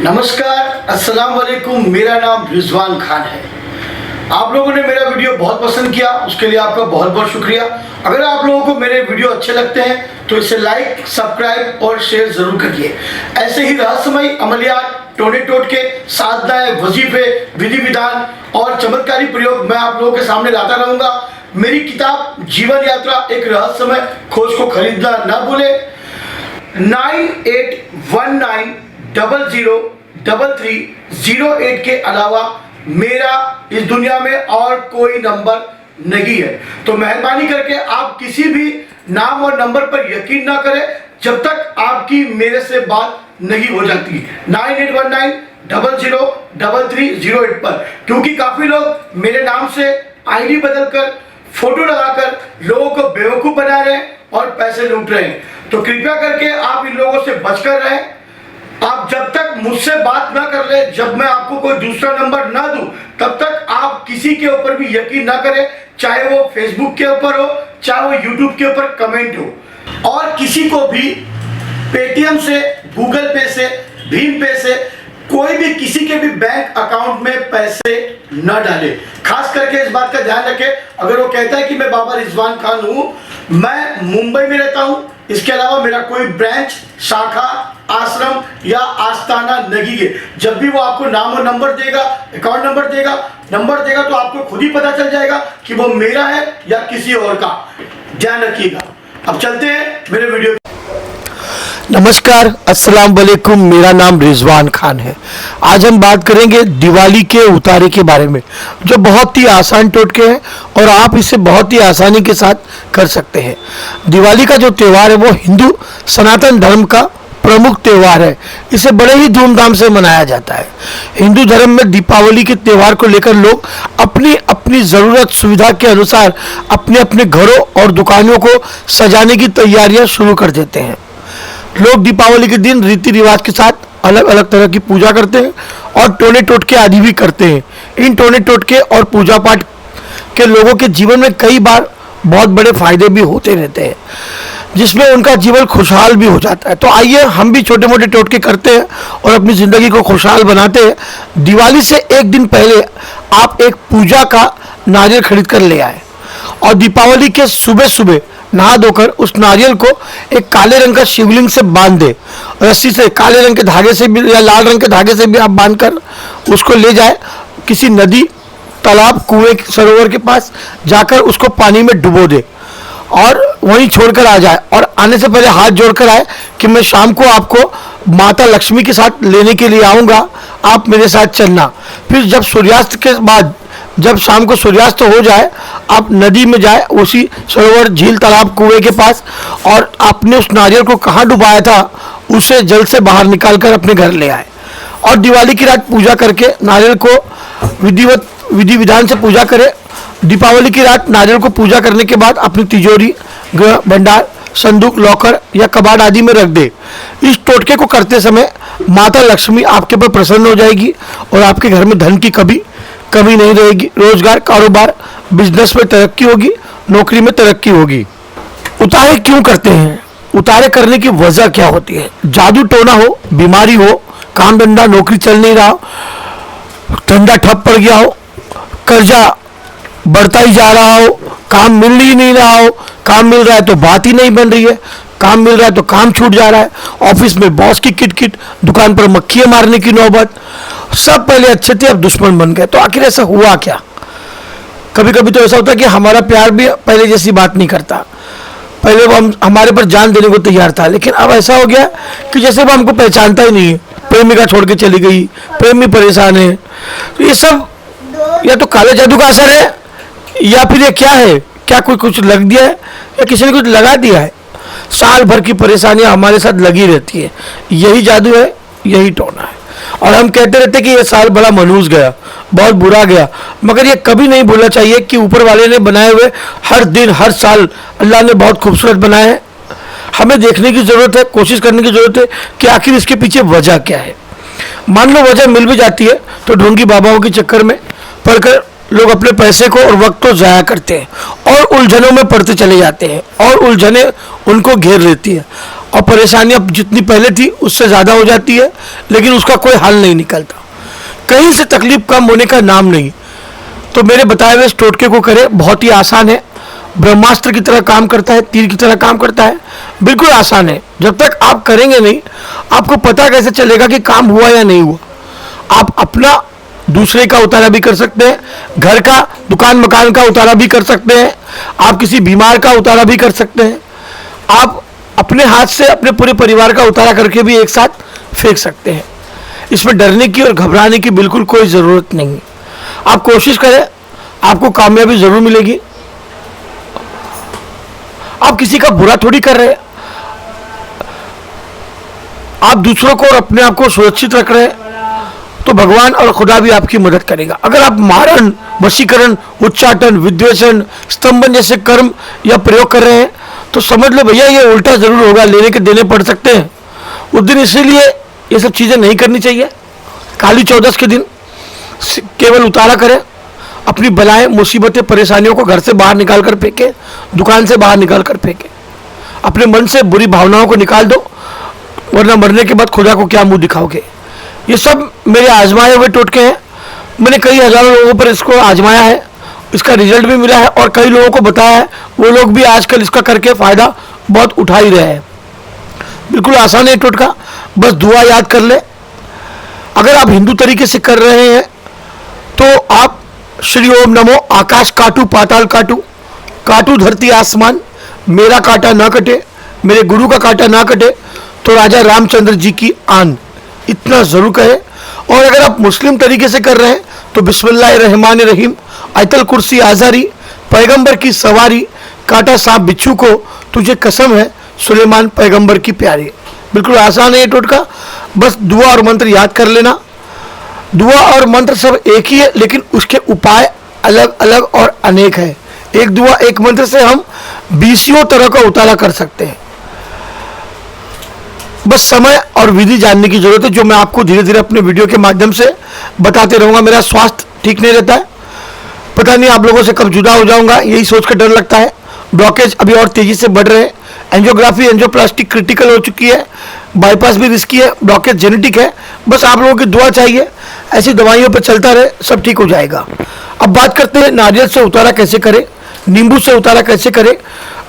नमस्कार, अस्सलाम वालेकुम। मेरा नाम रिजवान खान है। आप लोगों ने मेरा वीडियो बहुत पसंद किया, उसके लिए आपका बहुत बहुत शुक्रिया। अगर आप लोगों को मेरे वीडियो अच्छे लगते हैं तो इसे लाइक, सब्सक्राइब और शेयर जरूर करिए। ऐसे ही रहस्यमय अमलियात, टोने टोटके, साधनाएं, वजीफे, विधि विधान और चमत्कारी प्रयोग मैं आप लोगों के सामने लाता रहूंगा। मेरी किताब जीवन यात्रा एक रहस्यमय खोज को खरीदना ना भूले। 9819003308 के अलावा मेरा इस दुनिया में और कोई नंबर नहीं है, तो मेहरबानी करके आप किसी भी नाम और नंबर पर यकीन ना करें जब तक आपकी मेरे से बात नहीं हो जाती। 9819003308 पर, क्योंकि काफी लोग मेरे नाम से आईडी बदलकर, फोटो लगाकर लोगों को बेवकूफ बना रहे हैं और पैसे लूट रहे हैं। तो कृपया करके आप इन लोगों से बचकर रहें। आप जब तक मुझसे बात ना कर ले, जब मैं आपको कोई दूसरा नंबर ना दूं, तब तक आप किसी के ऊपर भी यकीन ना करें, चाहे वो फेसबुक के ऊपर हो, चाहे वो यूट्यूब के ऊपर कमेंट हो। और किसी को भी पेटीएम से, गूगल पे से, भीम पे से, कोई भी किसी के भी बैंक अकाउंट में पैसे न डाले। खास करके इस बात का ध्यान रखें, अगर वो कहता है कि मैं बाबा रिजवान खान हूं, मैं मुंबई में रहता हूं, इसके अलावा मेरा कोई ब्रांच, शाखा, आश्रम या आस्थाना नहीं है। जब भी वो आपको नाम और नंबर देगा, अकाउंट नंबर देगा तो आपको खुद ही पता चल जाएगा कि वो मेरा है या किसी और का। ध्यान रखिएगा। अब चलते हैं मेरे वीडियो। नमस्कार, अस्सलाम वालेकुम। मेरा नाम रिजवान खान है। आज हम बात करेंगे दिवाली के उतारे के बारे में, जो बहुत ही आसान टोटके हैं और आप इसे बहुत ही आसानी के साथ कर सकते हैं। दिवाली का जो त्यौहार है वो हिंदू सनातन धर्म का प्रमुख त्यौहार है। इसे बड़े ही धूमधाम से मनाया जाता है। हिंदू धर्म में दीपावली के त्यौहार को लेकर लोग अपनी अपनी ज़रूरत सुविधा के अनुसार अपने अपने घरों और दुकानों को सजाने की तैयारियां शुरू कर देते हैं। लोग दीपावली के दिन रीति रिवाज के साथ अलग अलग तरह की पूजा करते हैं और टोने टोटके आदि भी करते हैं। इन टोने टोटके और पूजा पाठ के लोगों के जीवन में कई बार बहुत बड़े फायदे भी होते रहते हैं, जिसमें उनका जीवन खुशहाल भी हो जाता है। तो आइए हम भी छोटे मोटे टोटके करते हैं और अपनी ज़िंदगी को खुशहाल बनाते हैं। दिवाली से एक दिन पहले आप एक पूजा का नारियल खरीद कर ले आए और दीपावली के सुबह सुबह नहा धोकर उस नारियल को एक काले रंग का शिवलिंग से बांध दे। रस्सी से, काले रंग के धागे से भी या लाल रंग के धागे से भी आप बांधकर उसको ले जाए किसी नदी, तालाब, कुएं, सरोवर के पास जाकर उसको पानी में डुबो दे और वहीं छोड़कर आ जाए। और आने से पहले हाथ जोड़कर आए कि मैं शाम को आपको माता लक्ष्मी के साथ लेने के लिए आऊँगा, आप मेरे साथ चलना। फिर जब सूर्यास्त के बाद, जब शाम को सूर्यास्त हो जाए, आप नदी में जाए, उसी सरोवर, झील, तालाब, कुएं के पास, और आपने उस नारियल को कहाँ डुबाया था उसे जल से बाहर निकालकर अपने घर ले आए। और दिवाली की रात पूजा करके नारियल को विधि विधान से पूजा करें। दीपावली की रात नारियल को पूजा करने के बाद अपनी तिजोरी, गृह भंडार, संदूक, लॉकर या कबाड़ आदि में रख दे। इस टोटके को करते समय माता लक्ष्मी आपके पर प्रसन्न हो जाएगी और आपके घर में धन की कमी नहीं रहेगी। रोजगार, कारोबार, बिजनेस में तरक्की होगी, नौकरी में तरक्की होगी। उतारे क्यों करते हैं? उतारे करने की वजह क्या होती है? जादू टोना हो, बीमारी हो, काम धंधा, नौकरी चल नहीं रहा हो, धंधा ठप पड़ गया हो, कर्जा बढ़ता ही जा रहा हो, काम मिल ही नहीं रहा हो, काम मिल रहा है तो बात ही नहीं बन रही है, काम मिल रहा है तो काम छूट जा रहा है, ऑफिस में बॉस की किटकिट, दुकान पर मक्खियां मारने की नौबत, सब पहले अच्छे थे अब दुश्मन बन गए। तो आखिर ऐसा हुआ क्या? कभी कभी तो ऐसा होता है कि हमारा प्यार भी पहले जैसी बात नहीं करता। पहले वो हमारे पर जान देने को तैयार था, लेकिन अब ऐसा हो गया कि जैसे वो हमको पहचानता ही नहीं है। प्रेमिका छोड़ के चली गई, प्रेमी परेशान है। तो ये सब या तो काले जादू का असर है या फिर ये क्या है? क्या कोई कुछ लग दिया है या किसी ने कुछ लगा दिया है? साल भर की परेशानियां हमारे साथ लगी रहती है। यही जादू है, यही टोना है। और हम कहते रहते कि ये साल बड़ा मनहूस गया, बहुत बुरा गया, मगर ये कभी नहीं भूलना चाहिए कि ऊपर वाले ने बनाए हुए हर दिन, हर साल अल्लाह ने बहुत खूबसूरत बनाए हैं। हमें देखने की ज़रूरत है, कोशिश करने की ज़रूरत है कि आखिर इसके पीछे वजह क्या है। मान लो वजह मिल भी जाती है तो ढोंगी बाबाओं के चक्कर में पढ़कर लोग अपने पैसे को और वक्त को ज़ाया करते हैं और उलझनों में पड़ते चले जाते हैं और उलझने उनको घेर लेती है। और परेशानियां जितनी पहले थी उससे ज़्यादा हो जाती है, लेकिन उसका कोई हल नहीं निकलता, कहीं से तकलीफ कम होने का नाम नहीं। तो मेरे बताए हुए इस टोटके को करें, बहुत ही आसान है, ब्रह्मास्त्र की तरह काम करता है, तीर की तरह काम करता है, बिल्कुल आसान है। जब तक आप करेंगे नहीं, आपको पता कैसे चलेगा कि काम हुआ या नहीं हुआ। आप अपना दूसरे का उतारा भी कर सकते हैं, घर का, दुकान मकान का उतारा भी कर सकते हैं, आप किसी बीमार का उतारा भी कर सकते हैं, आप अपने हाथ से अपने पूरे परिवार का उतारा करके भी एक साथ फेंक सकते हैं। इसमें डरने की और घबराने की बिल्कुल कोई ज़रूरत नहीं है। आप कोशिश करें, आपको कामयाबी ज़रूर मिलेगी। आप किसी का बुरा थोड़ी कर रहे हैं, आप दूसरों को और अपने आप को सुरक्षित रख रहे हैं, तो भगवान और खुदा भी आपकी मदद करेगा। अगर आप मारण, वशीकरण, उच्चाटन, विद्वेषण, स्तंभन जैसे कर्म या प्रयोग कर रहे हैं, तो समझ लो भैया ये उल्टा जरूर होगा, लेने के देने पड़ सकते हैं उस दिन। इसीलिए ये सब चीज़ें नहीं करनी चाहिए। काली चौदस के दिन केवल उतारा करें, अपनी बलाएं, मुसीबतें, परेशानियों को घर से बाहर निकाल कर फेंके, दुकान से बाहर निकाल कर फेंके, अपने मन से बुरी भावनाओं को निकाल दो, वरना मरने के बाद खुदा को क्या मुंह दिखाओगे। ये सब मेरे आजमाए हुए टोटके हैं, मैंने कई हजारों लोगों पर इसको आजमाया है, इसका रिजल्ट भी मिला है और कई लोगों को बताया है, वो लोग भी आजकल इसका करके फ़ायदा बहुत उठा ही रहे हैं। बिल्कुल आसान है टोटका, बस दुआ याद कर ले। अगर आप हिंदू तरीके से कर रहे हैं तो आप श्री ओम नमो आकाश काटू पाताल काटू, काटू धरती आसमान, मेरा कांटा ना कटे, मेरे गुरु का कांटा ना कटे, तो राजा रामचंद्र जी की आन, इतना ज़रूर कहे। और अगर आप मुस्लिम तरीके से कर रहे हैं तो बिस्मिल्लाह रहमान रहीम, आयतल कुर्सी आज़ारी, पैगंबर की सवारी, कांटा सांप बिच्छू को, तुझे कसम है सुलेमान पैगंबर की प्यारी। बिल्कुल आसान है ये टोटका, बस दुआ और मंत्र याद कर लेना। दुआ और मंत्र सब एक ही है, लेकिन उसके उपाय अलग अलग और अनेक है। एक दुआ एक मंत्र से हम 20 तरह का उतारा कर सकते हैं। बस समय और विधि जानने की जरूरत है, जो मैं आपको धीरे धीरे अपने वीडियो के माध्यम से बताते रहूँगा। मेरा स्वास्थ्य ठीक नहीं रहता है, पता नहीं आप लोगों से कब जुदा हो जाऊंगा, यही सोच कर डर लगता है। ब्लॉकेज अभी और तेज़ी से बढ़ रहे हैं, एंजियोग्राफी, एंजियोप्लास्टिक क्रिटिकल हो चुकी है, बाईपास भी रिस्की है, ब्लॉकेज जेनेटिक है। बस आप लोगों की दुआ चाहिए, ऐसी दवाइयों पर चलता रहे, सब ठीक हो जाएगा। अब बात करते हैं नारियल से उतारा कैसे करें, नींबू से उतारा कैसे करें,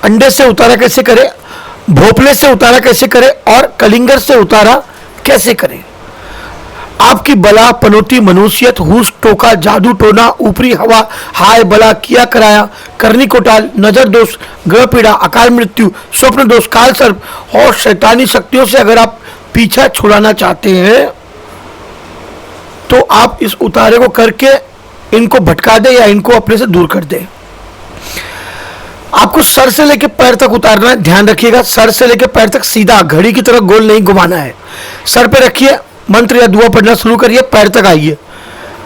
अंडे से उतारा कैसे करें, भोपले से उतारा कैसे करें और कलिंगर से उतारा कैसे करें। आपकी बला, पनौती, मनुष्यत, हुस, टोका, जादू टोना, ऊपरी हवा, हाय बला, किया कराया, करनी कोटाल, नजर दोष, ग्रह पीड़ा, अकाल मृत्यु, स्वप्न दोष, काल सर्प और शैतानी शक्तियों से अगर आप पीछा छुड़ाना चाहते हैं तो आप इस उतारे को करके इनको भटका दे या इनको अपने से दूर कर दे। आपको सर से लेकर पैर तक उतारना है, ध्यान रखिएगा, सर से लेकर पैर तक सीधा, घड़ी की तरह गोल नहीं घुमाना है। सर पे रखिए, मंत्र या दुआ पढ़ना शुरू करिए, पैर तक आइए,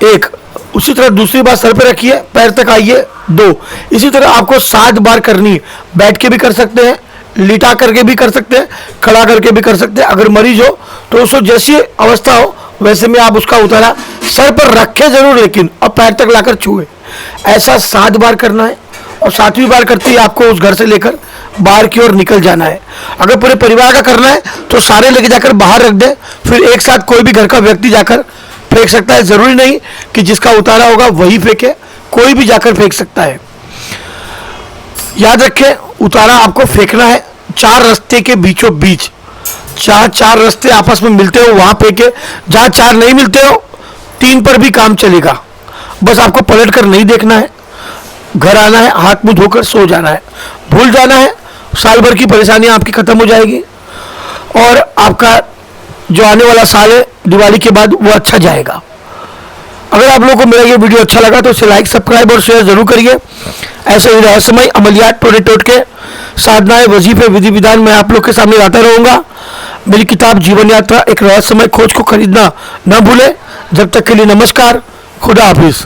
एक। उसी तरह दूसरी बार सर पे रखिए, पैर तक आइए, 2। इसी तरह आपको 7 बार करनी है। बैठ के भी कर सकते हैं, लिटा करके भी कर सकते हैं, खड़ा करके भी कर सकते हैं। अगर मरीज हो तो उसको जैसी अवस्था हो वैसे में आप उसका उतारा सर पर रखे जरूर, लेकिन और पैर तक लाकर छुए। ऐसा 7 बार करना है और 7वीं बार करते ही आपको उस घर से लेकर बाहर की ओर निकल जाना है। अगर पूरे परिवार का करना है तो सारे लेके जाकर बाहर रख दें, फिर एक साथ कोई भी घर का व्यक्ति जाकर फेंक सकता है। जरूरी नहीं कि जिसका उतारा होगा वही फेंके, कोई भी जाकर फेंक सकता है। याद रखें, उतारा आपको फेंकना है 4 रास्ते के बीचों बीच। जहाँ 4 रास्ते आपस में मिलते हो वहां फेंके, जहाँ 4 नहीं मिलते हो 3 पर भी काम चलेगा। बस आपको पलट कर नहीं देखना है, घर आना है, हाथ मुंह धोकर सो जाना है, भूल जाना है, साल भर की परेशानियां आपकी खत्म हो जाएगी और आपका जो आने वाला साल है दिवाली के बाद वो अच्छा जाएगा। अगर आप लोगों को मेरा ये वीडियो अच्छा लगा तो इसे लाइक, सब्सक्राइब और शेयर जरूर करिए। ऐसे ही रहस्यमय अमलियात, टोटके, साधनाएं, वजीफे, विधि विधान मैं आप लोग के सामने लाता रहूंगा। मेरी किताब जीवन यात्रा एक रहस्यमय खोज को खरीदना न भूले। जब तक के लिए नमस्कार, खुदा हाफिज।